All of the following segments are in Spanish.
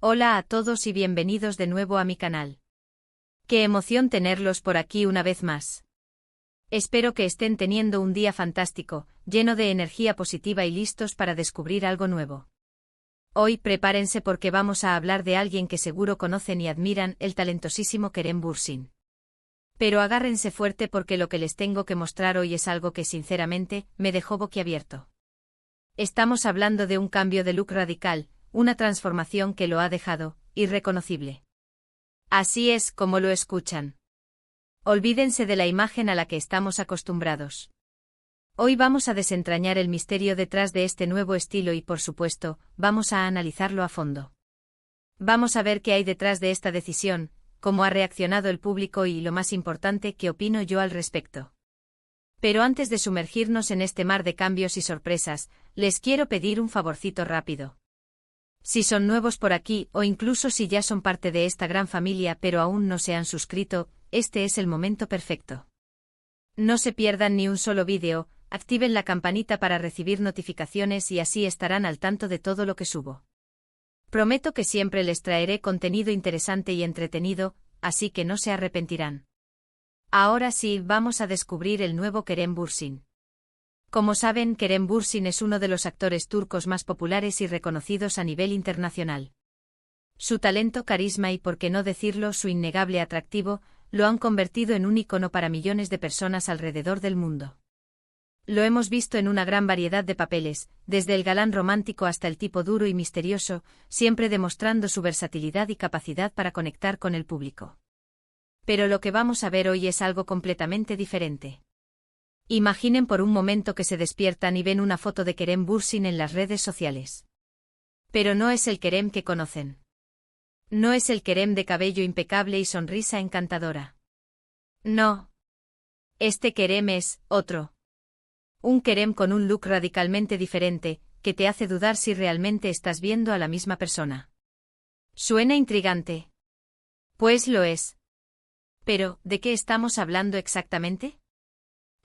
Hola a todos y bienvenidos de nuevo a mi canal. Qué emoción tenerlos por aquí una vez más. Espero que estén teniendo un día fantástico, lleno de energía positiva y listos para descubrir algo nuevo. Hoy prepárense porque vamos a hablar de alguien que seguro conocen y admiran, el talentosísimo Kerem Bürsin. Pero agárrense fuerte porque lo que les tengo que mostrar hoy es algo que sinceramente me dejó boquiabierto. Estamos hablando de un cambio de look radical, una transformación que lo ha dejado irreconocible. Así es como lo escuchan. Olvídense de la imagen a la que estamos acostumbrados. Hoy vamos a desentrañar el misterio detrás de este nuevo estilo y, por supuesto, vamos a analizarlo a fondo. Vamos a ver qué hay detrás de esta decisión, cómo ha reaccionado el público y, lo más importante, qué opino yo al respecto. Pero antes de sumergirnos en este mar de cambios y sorpresas, les quiero pedir un favorcito rápido. Si son nuevos por aquí o incluso si ya son parte de esta gran familia pero aún no se han suscrito, este es el momento perfecto. No se pierdan ni un solo vídeo, activen la campanita para recibir notificaciones y así estarán al tanto de todo lo que subo. Prometo que siempre les traeré contenido interesante y entretenido, así que no se arrepentirán. Ahora sí, vamos a descubrir el nuevo Kerem Bürsin. Como saben, Kerem Bürsin es uno de los actores turcos más populares y reconocidos a nivel internacional. Su talento, carisma y, por qué no decirlo, su innegable atractivo, lo han convertido en un ícono para millones de personas alrededor del mundo. Lo hemos visto en una gran variedad de papeles, desde el galán romántico hasta el tipo duro y misterioso, siempre demostrando su versatilidad y capacidad para conectar con el público. Pero lo que vamos a ver hoy es algo completamente diferente. Imaginen por un momento que se despiertan y ven una foto de Kerem Bürsin en las redes sociales. Pero no es el Kerem que conocen. No es el Kerem de cabello impecable y sonrisa encantadora. No. Este Kerem es otro. Un Kerem con un look radicalmente diferente, que te hace dudar si realmente estás viendo a la misma persona. ¿Suena intrigante? Pues lo es. Pero, ¿de qué estamos hablando exactamente?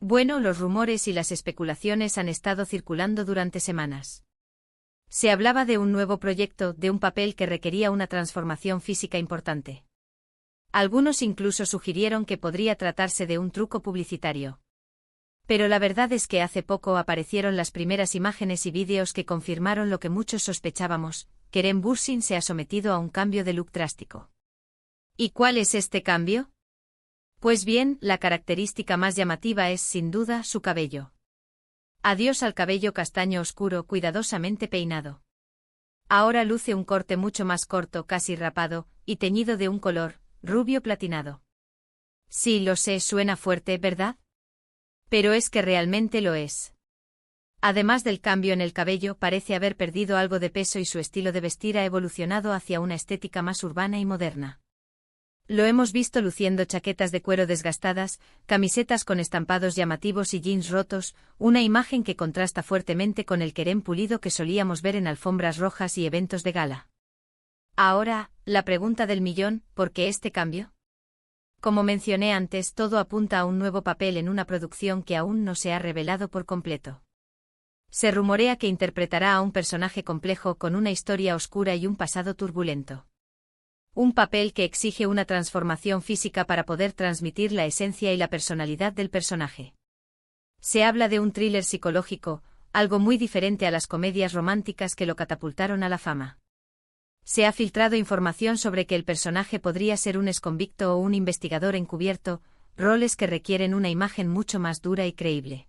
Bueno, los rumores y las especulaciones han estado circulando durante semanas. Se hablaba de un nuevo proyecto, de un papel que requería una transformación física importante. Algunos incluso sugirieron que podría tratarse de un truco publicitario. Pero la verdad es que hace poco aparecieron las primeras imágenes y vídeos que confirmaron lo que muchos sospechábamos: Kerem Bürsin se ha sometido a un cambio de look drástico. ¿Y cuál es este cambio? Pues bien, la característica más llamativa es, sin duda, su cabello. Adiós al cabello castaño oscuro cuidadosamente peinado. Ahora luce un corte mucho más corto, casi rapado, y teñido de un color rubio platinado. Sí, lo sé, suena fuerte, ¿verdad? Pero es que realmente lo es. Además del cambio en el cabello, parece haber perdido algo de peso y su estilo de vestir ha evolucionado hacia una estética más urbana y moderna. Lo hemos visto luciendo chaquetas de cuero desgastadas, camisetas con estampados llamativos y jeans rotos, una imagen que contrasta fuertemente con el Kerem pulido que solíamos ver en alfombras rojas y eventos de gala. Ahora, la pregunta del millón: ¿por qué este cambio? Como mencioné antes, todo apunta a un nuevo papel en una producción que aún no se ha revelado por completo. Se rumorea que interpretará a un personaje complejo con una historia oscura y un pasado turbulento. Un papel que exige una transformación física para poder transmitir la esencia y la personalidad del personaje. Se habla de un thriller psicológico, algo muy diferente a las comedias románticas que lo catapultaron a la fama. Se ha filtrado información sobre que el personaje podría ser un exconvicto o un investigador encubierto, roles que requieren una imagen mucho más dura y creíble.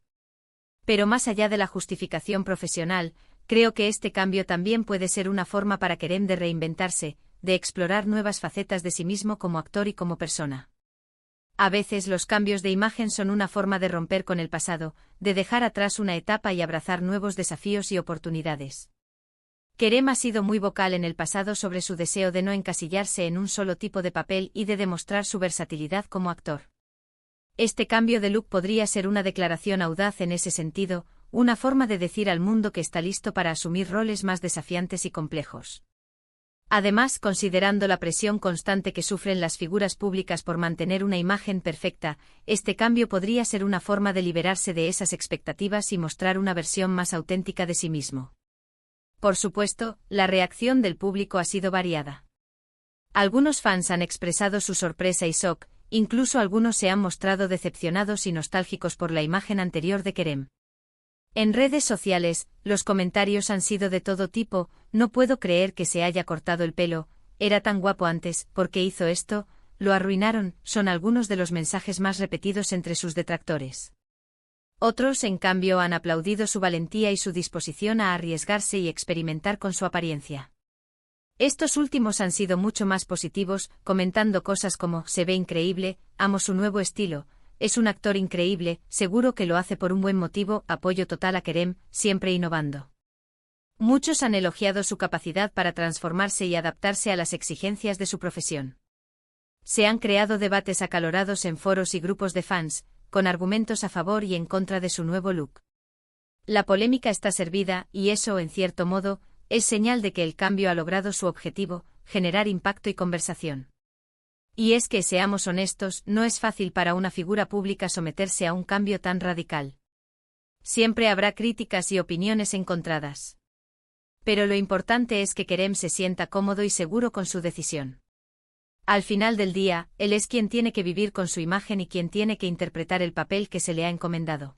Pero más allá de la justificación profesional, creo que este cambio también puede ser una forma para Kerem de reinventarse, de explorar nuevas facetas de sí mismo como actor y como persona. A veces los cambios de imagen son una forma de romper con el pasado, de dejar atrás una etapa y abrazar nuevos desafíos y oportunidades. Kerem ha sido muy vocal en el pasado sobre su deseo de no encasillarse en un solo tipo de papel y de demostrar su versatilidad como actor. Este cambio de look podría ser una declaración audaz en ese sentido, una forma de decir al mundo que está listo para asumir roles más desafiantes y complejos. Además, considerando la presión constante que sufren las figuras públicas por mantener una imagen perfecta, este cambio podría ser una forma de liberarse de esas expectativas y mostrar una versión más auténtica de sí mismo. Por supuesto, la reacción del público ha sido variada. Algunos fans han expresado su sorpresa y shock, incluso algunos se han mostrado decepcionados y nostálgicos por la imagen anterior de Kerem. En redes sociales, los comentarios han sido de todo tipo: no puedo creer que se haya cortado el pelo, era tan guapo antes, ¿por qué hizo esto? Lo arruinaron, son algunos de los mensajes más repetidos entre sus detractores. Otros, en cambio, han aplaudido su valentía y su disposición a arriesgarse y experimentar con su apariencia. Estos últimos han sido mucho más positivos, comentando cosas como: se ve increíble, amo su nuevo estilo, es un actor increíble, seguro que lo hace por un buen motivo, apoyo total a Kerem, siempre innovando. Muchos han elogiado su capacidad para transformarse y adaptarse a las exigencias de su profesión. Se han creado debates acalorados en foros y grupos de fans, con argumentos a favor y en contra de su nuevo look. La polémica está servida, y eso, en cierto modo, es señal de que el cambio ha logrado su objetivo: generar impacto y conversación. Y es que, seamos honestos, no es fácil para una figura pública someterse a un cambio tan radical. Siempre habrá críticas y opiniones encontradas. Pero lo importante es que Kerem se sienta cómodo y seguro con su decisión. Al final del día, él es quien tiene que vivir con su imagen y quien tiene que interpretar el papel que se le ha encomendado.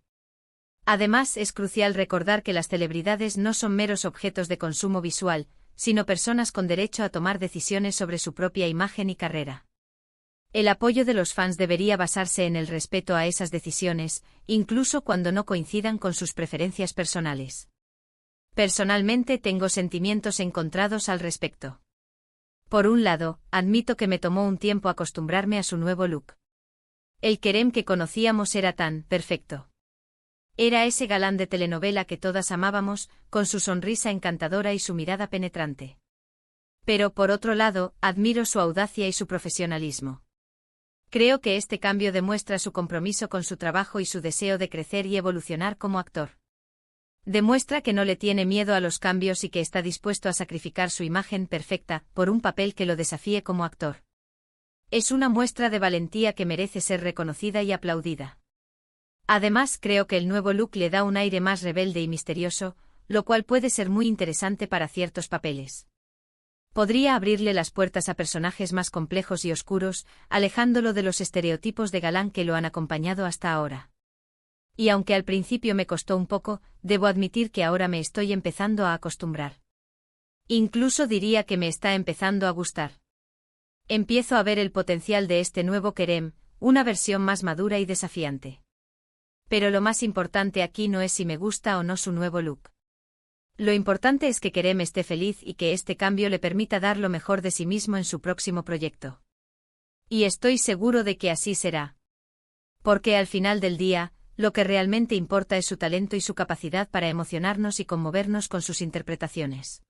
Además, es crucial recordar que las celebridades no son meros objetos de consumo visual, sino personas con derecho a tomar decisiones sobre su propia imagen y carrera. El apoyo de los fans debería basarse en el respeto a esas decisiones, incluso cuando no coincidan con sus preferencias personales. Personalmente tengo sentimientos encontrados al respecto. Por un lado, admito que me tomó un tiempo acostumbrarme a su nuevo look. El Kerem que conocíamos era tan perfecto. Era ese galán de telenovela que todas amábamos, con su sonrisa encantadora y su mirada penetrante. Pero por otro lado, admiro su audacia y su profesionalismo. Creo que este cambio demuestra su compromiso con su trabajo y su deseo de crecer y evolucionar como actor. Demuestra que no le tiene miedo a los cambios y que está dispuesto a sacrificar su imagen perfecta por un papel que lo desafíe como actor. Es una muestra de valentía que merece ser reconocida y aplaudida. Además, creo que el nuevo look le da un aire más rebelde y misterioso, lo cual puede ser muy interesante para ciertos papeles. Podría abrirle las puertas a personajes más complejos y oscuros, alejándolo de los estereotipos de galán que lo han acompañado hasta ahora. Y aunque al principio me costó un poco, debo admitir que ahora me estoy empezando a acostumbrar. Incluso diría que me está empezando a gustar. Empiezo a ver el potencial de este nuevo Kerem, una versión más madura y desafiante. Pero lo más importante aquí no es si me gusta o no su nuevo look. Lo importante es que Kerem esté feliz y que este cambio le permita dar lo mejor de sí mismo en su próximo proyecto. Y estoy seguro de que así será. Porque al final del día, lo que realmente importa es su talento y su capacidad para emocionarnos y conmovernos con sus interpretaciones.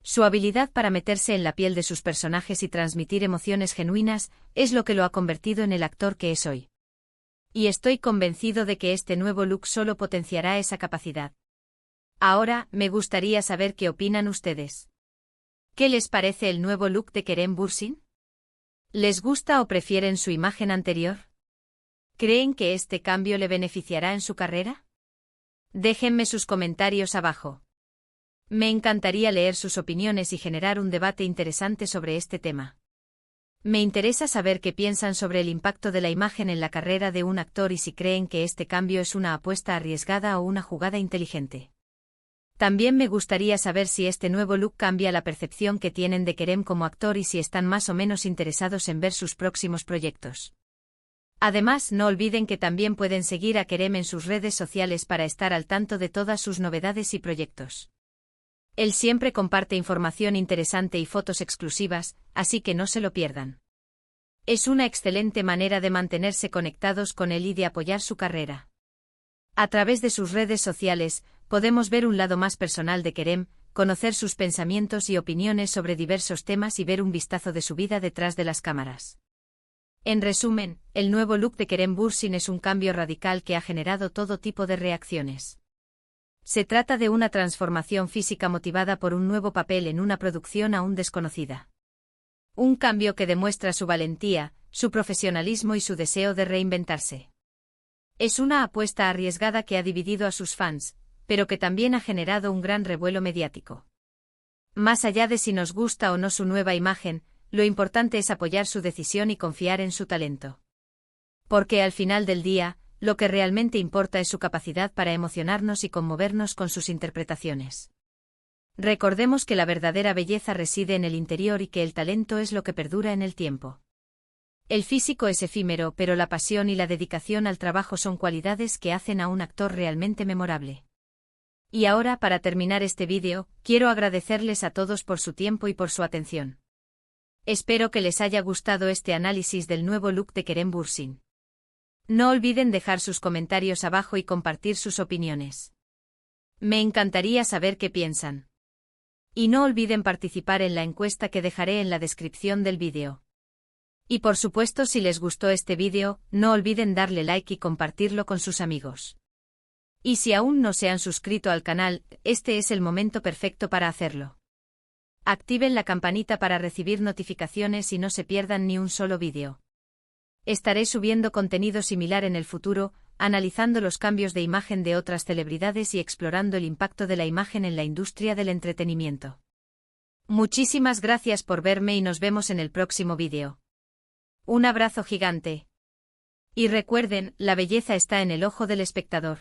Su habilidad para meterse en la piel de sus personajes y transmitir emociones genuinas es lo que lo ha convertido en el actor que es hoy. Y estoy convencido de que este nuevo look solo potenciará esa capacidad. Ahora, me gustaría saber qué opinan ustedes. ¿Qué les parece el nuevo look de Kerem Bürsin? ¿Les gusta o prefieren su imagen anterior? ¿Creen que este cambio le beneficiará en su carrera? Déjenme sus comentarios abajo. Me encantaría leer sus opiniones y generar un debate interesante sobre este tema. Me interesa saber qué piensan sobre el impacto de la imagen en la carrera de un actor y si creen que este cambio es una apuesta arriesgada o una jugada inteligente. También me gustaría saber si este nuevo look cambia la percepción que tienen de Kerem como actor y si están más o menos interesados en ver sus próximos proyectos. Además, no olviden que también pueden seguir a Kerem en sus redes sociales para estar al tanto de todas sus novedades y proyectos. Él siempre comparte información interesante y fotos exclusivas, así que no se lo pierdan. Es una excelente manera de mantenerse conectados con él y de apoyar su carrera. A través de sus redes sociales, podemos ver un lado más personal de Kerem, conocer sus pensamientos y opiniones sobre diversos temas y ver un vistazo de su vida detrás de las cámaras. En resumen, el nuevo look de Kerem Bürsin es un cambio radical que ha generado todo tipo de reacciones. Se trata de una transformación física motivada por un nuevo papel en una producción aún desconocida. Un cambio que demuestra su valentía, su profesionalismo y su deseo de reinventarse. Es una apuesta arriesgada que ha dividido a sus fans, pero que también ha generado un gran revuelo mediático. Más allá de si nos gusta o no su nueva imagen, lo importante es apoyar su decisión y confiar en su talento. Porque al final del día, lo que realmente importa es su capacidad para emocionarnos y conmovernos con sus interpretaciones. Recordemos que la verdadera belleza reside en el interior y que el talento es lo que perdura en el tiempo. El físico es efímero, pero la pasión y la dedicación al trabajo son cualidades que hacen a un actor realmente memorable. Y ahora, para terminar este vídeo, quiero agradecerles a todos por su tiempo y por su atención. Espero que les haya gustado este análisis del nuevo look de Kerem Bürsin. No olviden dejar sus comentarios abajo y compartir sus opiniones. Me encantaría saber qué piensan. Y no olviden participar en la encuesta que dejaré en la descripción del vídeo. Y por supuesto, si les gustó este vídeo, no olviden darle like y compartirlo con sus amigos. Y si aún no se han suscrito al canal, este es el momento perfecto para hacerlo. Activen la campanita para recibir notificaciones y no se pierdan ni un solo vídeo. Estaré subiendo contenido similar en el futuro, analizando los cambios de imagen de otras celebridades y explorando el impacto de la imagen en la industria del entretenimiento. Muchísimas gracias por verme y nos vemos en el próximo vídeo. Un abrazo gigante. Y recuerden, la belleza está en el ojo del espectador.